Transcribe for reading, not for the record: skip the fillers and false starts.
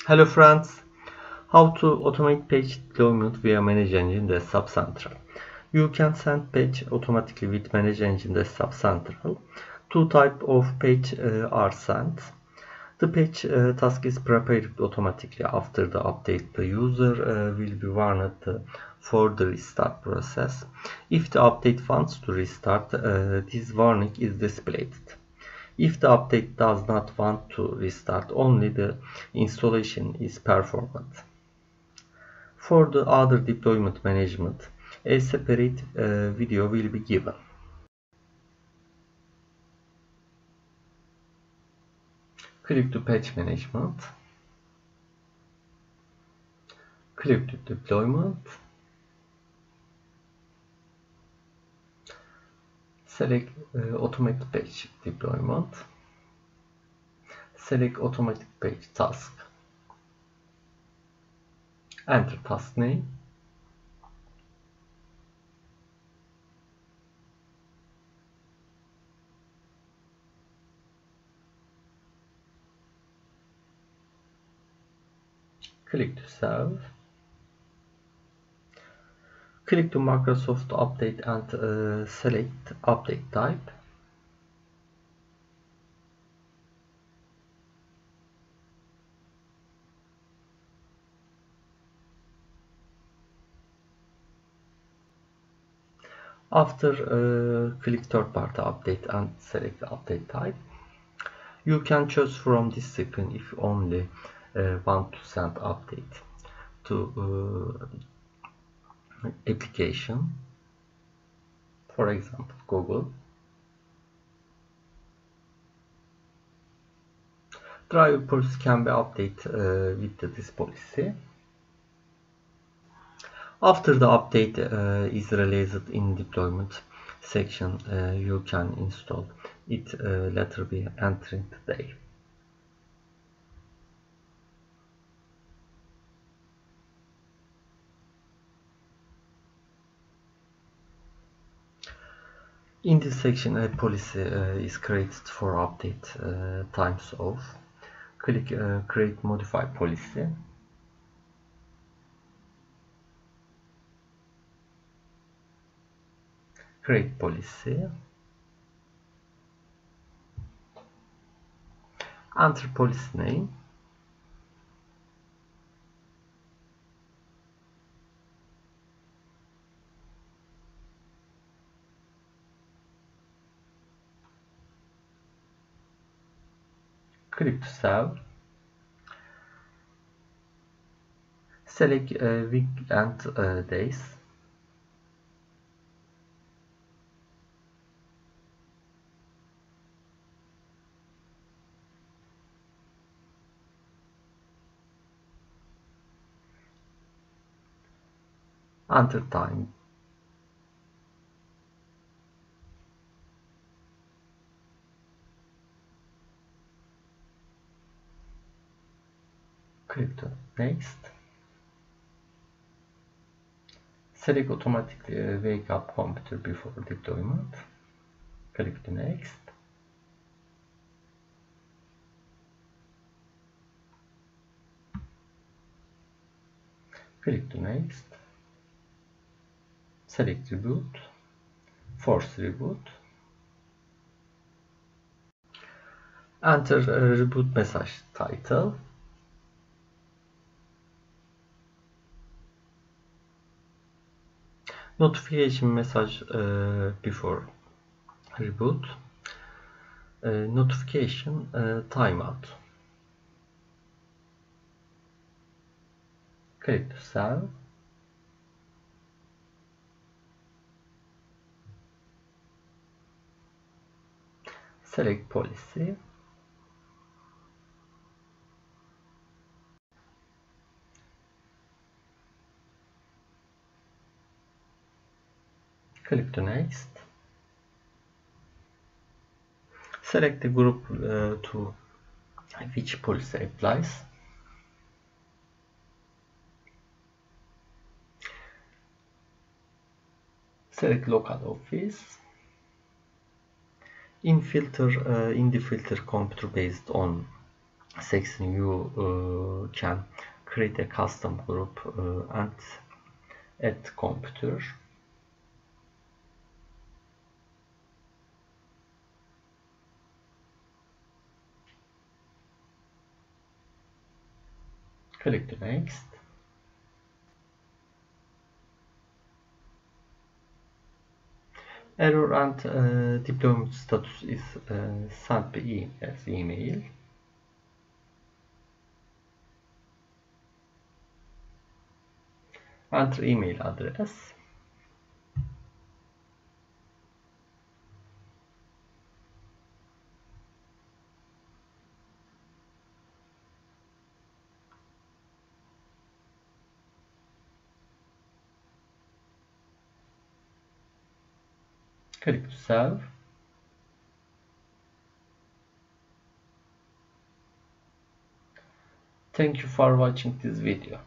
Hello friends, how to automate page deployment via Manage Engine Desktop Central. You can send page automatically with Manage Engine Desktop Central. Two types of page are sent. The page task is prepared automatically after the update. The user will be warned for the restart process. If the update wants to restart, this warning is displayed. If the update does not want to restart, only the installation is performed. For the other deployment management, a separate video will be given. Click to Patch Management. Click to Deployment. Select Automatic Page Deployment. Select Automatic Page Task. Enter task name. Click to Save. Click to Microsoft Update and select Update Type. After click third party update and select the update type. You can choose from this screen if you only want to send update to application, for example Google. Driver policy can be updated with this policy. After the update is released in deployment section, you can install it. Later be entering today. In this section, a policy is created for update times of. Click Create Modify Policy. Create policy. Enter policy name. Click to Save. Select week and days. Enter time. Click to Next. Select automatically wake up computer before deployment. Click to Next. Click to Next. Select Reboot. Force Reboot. Enter reboot message title. Notification message before reboot. Notification timeout. Click to Save. Select policy. Click to Next. Select the group to which policy applies. Select local office. In the filter computer based on section you can create a custom group and add computer. Click to next. Error and deployment status is sent as email. Enter email address. Click to save. Thank you for watching this video.